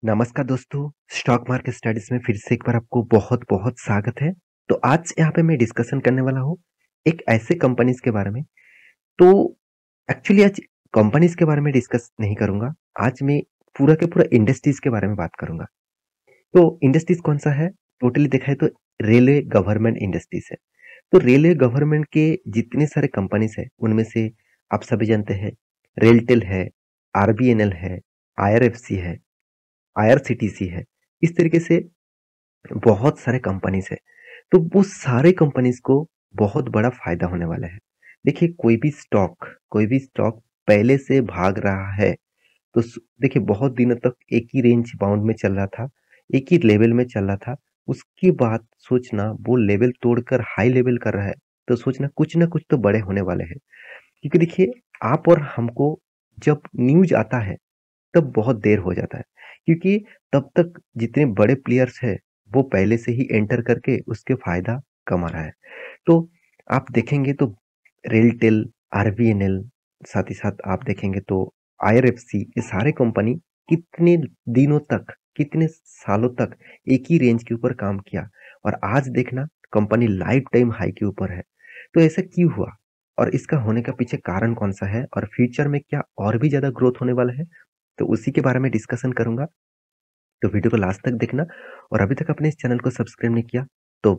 नमस्कार दोस्तों, stock market studies में फिर से एक बार आपको बहुत-बहुत स्वागत है। तो आज यहाँ पे मैं डिस्कशन करने वाला हूँ एक ऐसे कंपनीज के बारे में। तो एक्चुअली आज कंपनीज के बारे में डिस्कस नहीं करूँगा। आज मैं पूरा के पूरा इंडस्ट्रीज के बारे में बात करूँगा। तो इंडस्ट्रीज कौन सा है? टोटली देखा है तो रेलवे गवर्नमेंट इंडस्ट्रीज है। तो रेलवे गवर्नमेंट के जितने सारे कंपनीज है उनमें से आप सभी जानते हैं रेलटेल है, आरबीएनएल है, आईआरएफसी है, आईआरसीटीसी है। इस तरीके से बहुत सारे कंपनीज है। तो वो सारे कंपनीज को बहुत बड़ा फायदा होने वाला है। देखिए कोई भी स्टॉक पहले से भाग रहा है तो देखिए बहुत दिनों तक एक ही रेंज बाउंड में चल रहा था, एक ही लेवल में चल रहा था। उसके बाद सोचना वो लेवल तोड़कर हाई लेवल कर रहा है, तो सोचना कुछ ना कुछ तो बड़े होने वाले हैं। क्योंकि देखिए आप और हमको जब न्यूज आता है तब बहुत देर हो जाता है, क्योंकि तब तक जितने बड़े प्लेयर्स हैं वो पहले से ही एंटर करके उसके फायदा कमा रहा है। तो आप देखेंगे तो रेलटेल, आरबीएनएल, साथ ही साथ आप देखेंगे तो आईआरएफसी, ये सारे कंपनी कितने दिनों तक, कितने सालों तक एक ही रेंज के ऊपर काम किया और आज देखना कंपनी लाइफ टाइम हाई के ऊपर है। तो ऐसा क्यों हुआ और इसका होने का पीछे कारण कौन सा है और फ्यूचर में क्या और भी ज्यादा ग्रोथ होने वाला है, तो उसी के बारे में डिस्कशन करूंगा। तो वीडियो को लास्ट तक देखना और अभी तक आपने इस चैनल को सब्सक्राइब नहीं किया तो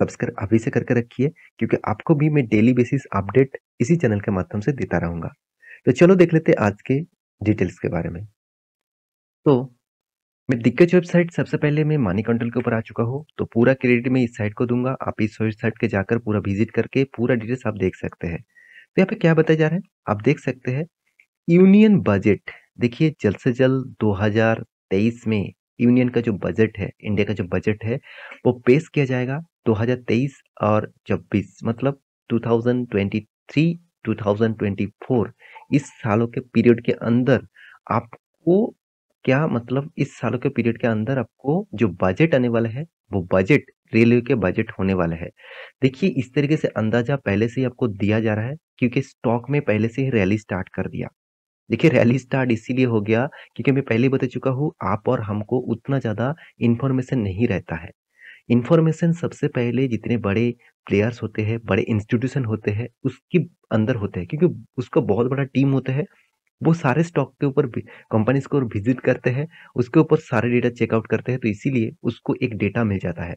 सब्सक्राइब अभी से करके रखिए, क्योंकि आपको भी मैं डेली बेसिस अपडेट इसी चैनल के माध्यम से देता रहूंगा। तो चलो देख लेते हैं आज के डिटेल्स के बारे में। तो मैं दिग्गज वेबसाइट सबसे पहले मैं मनी कंट्रोल के ऊपर आ चुका हूँ, तो पूरा क्रेडिट मैं इस साइट को दूंगा। आप इस वेबसाइट के जाकर पूरा विजिट करके पूरा डिटेल्स आप देख सकते हैं। तो यहाँ पे क्या बताया जा रहा है आप देख सकते हैं। यूनियन बजट, देखिए जल्द से जल्द 2023 में यूनियन का जो बजट है, इंडिया का जो बजट है वो पेश किया जाएगा। 2023 और 24 मतलब 2023 2024 इस सालों के पीरियड के अंदर आपको क्या मतलब इस सालों के पीरियड के अंदर आपको जो बजट आने वाला है वो बजट रेलवे के बजट होने वाला है। देखिए इस तरीके से अंदाजा पहले से ही आपको दिया जा रहा है, क्योंकि स्टॉक में पहले से ही रैली स्टार्ट कर दिया। देखिए रैली स्टार्ट इसीलिए हो गया क्योंकि मैं पहले ही बता चुका हूँ आप और हमको उतना ज़्यादा इन्फॉर्मेशन नहीं रहता है। इन्फॉर्मेशन सबसे पहले जितने बड़े प्लेयर्स होते हैं, बड़े इंस्टीट्यूशन होते हैं, उसके अंदर होते हैं, क्योंकि उसका बहुत बड़ा टीम होता है। वो सारे स्टॉक के ऊपर कंपनीज को विजिट करते हैं, उसके ऊपर सारे डेटा चेकआउट करते हैं, तो इसीलिए उसको एक डेटा मिल जाता है।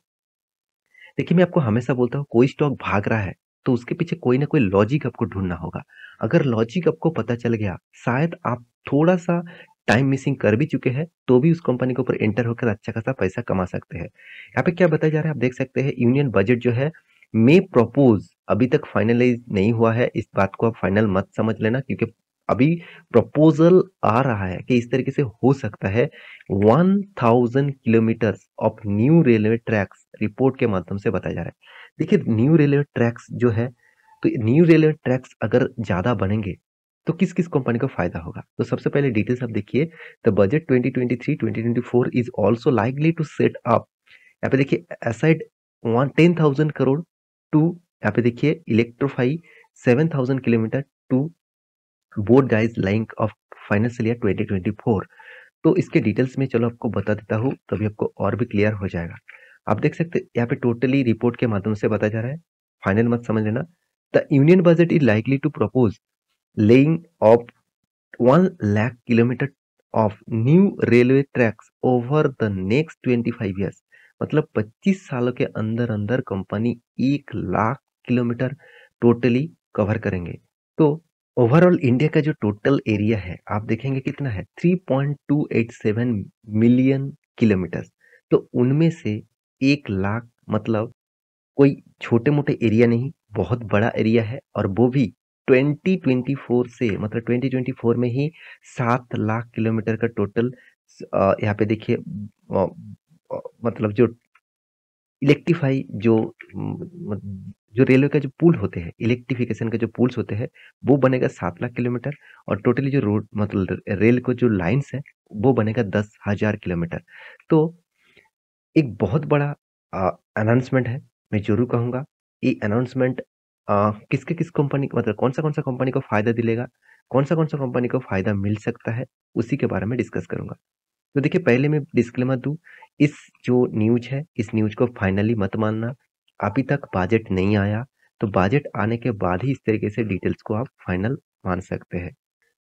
देखिए, मैं आपको हमेशा बोलता हूँ कोई स्टॉक भाग रहा है, तो उसके पीछे कोई ना कोई लॉजिक आपको ढूँढना होगा। अगर लॉजिक आपको पता चल गया, शायद आप थोड़ा-सा टाइम मिसिंग कर भी चुके हैं, तो भी उस कंपनी के ऊपर एंटर होकर अच्छा खासा पैसा कमा सकते हैं। यहाँ पे क्या बताया जा रहा है, आप देख सकते हैं यूनियन बजट जो है, मे प्रपोज़ अभी तक फाइनलाइज़ नहीं हुआ है, इस बात को आप फाइनल मत समझ लेना, क्योंकि अभी प्रपोज़ल आ रहा है कि इस तरीके से हो सकता है 1000 kilometres of new railway tracks report के माध्यम से बताया जा रहा है। देखिए न्यू रेलवे ट्रैक्स जो है, तो न्यू रेलवे ट्रैक्स अगर ज्यादा बनेंगे तो किस किस कंपनी को फायदा होगा। तो सबसे पहले डिटेल्स आप देखिए। The budget 2023-2024 is also likely to set up, यहाँ पे देखिए असाइड 10,000 करोड़ टू, यहाँ पे देखिए इलेक्ट्रोफाई 7,000 किलोमीटर टू बोथ गाइज लाइंक ऑफ फाइनेंशियल ईयर 2024। तो इसके डिटेल्स में चलो आपको बता देता हूँ, तभी आपको और भी क्लियर हो जाएगा। आप देख सकते हैं यहाँ पे टोटली रिपोर्ट के माध्यम से बताया जा रहा है, फाइनल मत समझ लेना। The union budget is likely to propose laying of 1 lakh kilometre of new railway tracks over the next 25 years, मतलब 25 सालों के अंदर अंदर company 1 lakh kilometre totally cover करेंगे। तो ओवरऑल इंडिया का जो टोटल एरिया है आप देखेंगे कितना है, 3.287 मिलियन किलोमीटर। तो उनमें से 1 लाख मतलब कोई छोटे मोटे एरिया नहीं, बहुत बड़ा एरिया है, और वो भी 2024 से मतलब 2024 में ही 7 लाख किलोमीटर का टोटल। यहाँ पे देखिए मतलब जो इलेक्ट्रीफाई जो जो रेलवे का जो पुल होते हैं, इलेक्ट्रिफिकेशन के जो पुल्स होते हैं वो बनेगा 7 लाख किलोमीटर, और टोटली जो रोड मतलब रेल को जो लाइन्स है वो बनेगा 10,000 किलोमीटर। तो एक बहुत बड़ा अनाउंसमेंट है। मैं ज़रूर कहूँगा ये अनाउंसमेंट किसके किस कंपनी को मतलब कौन सा कंपनी को फ़ायदा दिलेगा, कौन सा कंपनी को फ़ायदा मिल सकता है, उसी के बारे में डिस्कस करूँगा। तो देखिए पहले मैं डिस्क्लेमर दूँ, इस जो न्यूज़ है, इस न्यूज़ को फाइनली मत मानना। अभी तक बजट नहीं आया, तो बजट आने के बाद ही इस तरीके से डिटेल्स को आप फाइनल मान सकते हैं।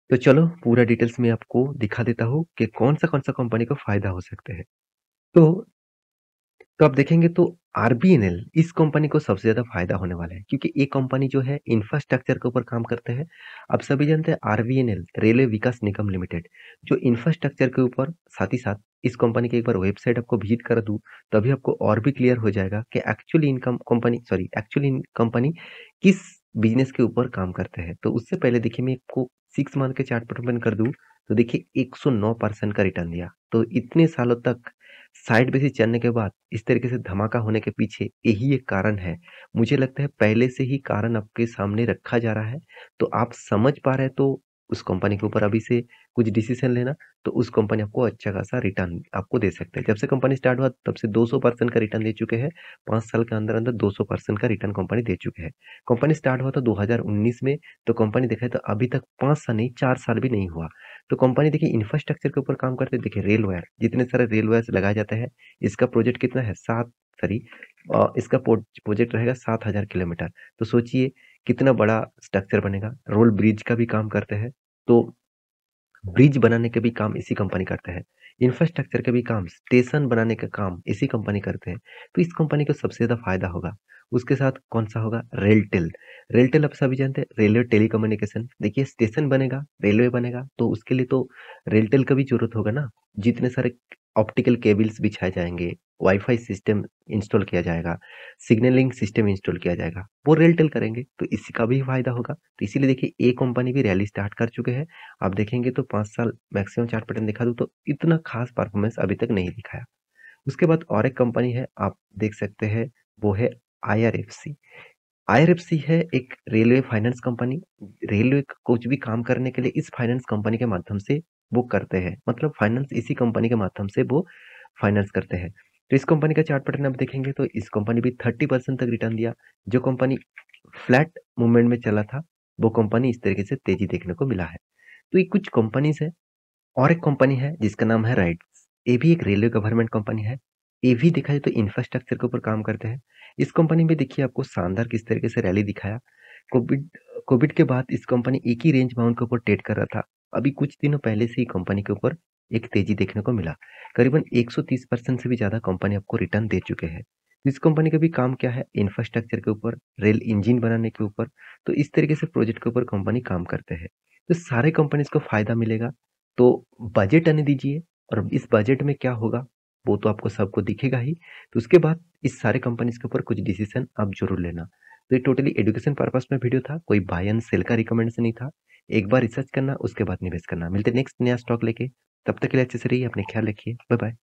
तो चलो पूरा डिटेल्स मैं आपको दिखा देता हूँ कि कौन-सा कंपनी को फ़ायदा हो सकते हैं। तो तो आप देखेंगे तो आरबीएनएल इस कंपनी को सबसे ज़्यादा फ़ायदा होने वाला है क्योंकि ये कंपनी जो है इंफ्रास्ट्रक्चर के ऊपर काम करते हैं। आप सभी जानते हैं आरबीएनएल रेलवे विकास निगम लिमिटेड जो इंफ्रास्ट्रक्चर के ऊपर साथ ही साथ इस कंपनी की एक बार वेबसाइट आपको विजिट करा दूँ, तभी आपको और भी क्लियर हो जाएगा कि एक्चुअली कंपनी किस बिज़नेस के ऊपर काम करते हैं। तो उससे पहले देखिए मैं आपको 6 मंथ के चार्ट पर ओपन कर दूँ, तो देखिए 109% का रिटर्न दिया। तो इतने सालों तक साइड बेसिस चलने के बाद इस तरीके से धमाका होने के पीछे यही एक कारण है। मुझे लगता है पहले से ही कारण आपके सामने रखा जा रहा है, तो आप समझ पा रहे हैं तो उस कंपनी के ऊपर अभी से कुछ डिसीज़न लेना, तो उस कंपनी आपको अच्छा खासा रिटर्न आपको दे सकते हैं। जब से कंपनी स्टार्ट हुआ तब से 200% का रिटर्न दे चुके हैं। 5 साल के अंदर-अंदर 200% का रिटर्न कंपनी दे चुके हैं। कंपनी स्टार्ट हुआ था 2019 में, तो कंपनी देखा जाए तो अभी तक 5 साल नहीं 4 साल भी नहीं हुआ। तो कंपनी देखिए इंफ्रास्ट्रक्चर के ऊपर काम करते हैं। देखिए रेल वायर, जितने सारे रेल वायर्स लगाए जाते हैं, इसका प्रोजेक्ट कितना है इसका प्रोजेक्ट रहेगा 7000 किलोमीटर। तो सोचिए कितना बड़ा स्ट्रक्चर बनेगा। रोड ब्रिज का भी काम करते हैं, तो ब्रिज बनाने के भी काम इसी कंपनी करते हैं। इंफ्रास्ट्रक्चर के भी काम, स्टेशन बनाने का काम इसी कंपनी करते हैं। तो इस कंपनी को सबसे ज़्यादा फ़ायदा होगा। उसके साथ कौन-सा होगा? रेलटेल। रेलटेल आप सभी जानते हैं, रेलवे टेलीकम्युनिकेशन। देखिए स्टेशन बनेगा, रेलवे बनेगा, तो उसके लिए तो रेलटेल का भी ज़रूरत होगा ना। जितने सारे ऑप्टिकल केबल्स बिछाए जाएँगे, वाईफ़ाई सिस्टम इंस्टॉल किया जाएगा, सिग्नलिंग सिस्टम इंस्टॉल किया जाएगा, वो रेलटेल करेंगे, तो इसका भी फ़ायदा होगा। तो इसीलिए देखिए ये कंपनी भी रैली स्टार्ट कर चुके हैं। आप देखेंगे तो 5 साल मैक्सिमम चार्ट पैटर्न दिखा दूँ तो इतना ख़ास परफ़ॉर्मेंस अभी तक नहीं दिखाया। उसके बाद और एक कंपनी है, आप देख सकते हैं, वो है आईआरएफसी। आईआरएफसी है एक रेलवे फाइनेंस कंपनी। रेलवे का कुछ भी काम करने के लिए इस फाइनेंस कंपनी के माध्यम से वो करते हैं। मतलब फाइनेंस इसी कंपनी के माध्यम से वो फाइनेंस करते हैं। तो इस कंपनी का चार्ट पैटर्न आप देखेंगे तो इस कंपनी भी 30% तक रिटर्न दिया। जो कंपनी फ्लैट मूवमेंट में चला था, वो कंपनी इस तरीके से तेज़ी देखने को मिला है। तो ये कुछ कंपनीज़ है। और एक कंपनी है जिसका नाम है राइट्स। ये भी एक रेलवे गवर्नमेंट कंपनी है। ये भी देखा जाए तो इंफ्रास्ट्रक्चर के ऊपर काम करते हैं। इस कंपनी में देखिए आपको शानदार किस तरीके से रैली दिखाया। कोविड कोविड के बाद इस कंपनी एक ही रेंज बाउंड के ऊपर ट्रेड कर रहा था। अभी कुछ दिनों पहले से ही कंपनी के ऊपर एक तेजी देखने को मिला। करीबन 130% से भी ज़्यादा कंपनी आपको रिटर्न दे चुके हैं। इस कंपनी का भी काम क्या है? इंफ्रास्ट्रक्चर के ऊपर, रेल इंजन बनाने के ऊपर, तो इस तरीके से प्रोजेक्ट के ऊपर कंपनी काम करते हैं। तो सारे कंपनीज़ को फ़ायदा मिलेगा। तो बजट आने दीजिए और इस बजट में क्या होगा, वो तो आपको सबको दिखेगा ही। तो उसके बाद इस सारे कंपनीज़ के ऊपर कुछ डिसीज़न आप ज़रूर लेना। तो ये टोटली एजुकेशन पर्पस में वीडियो था, कोई बाय एंड सेल का रिकमेंडेशन नहीं था। एक बार रिसर्च करना, उसके बाद निवेश करना। मिलते हैं नेक्स्ट नया स्टॉक लेके, तब तक के लिए अच्छे से रहिए, अपने ख्याल रखिए। Bye bye.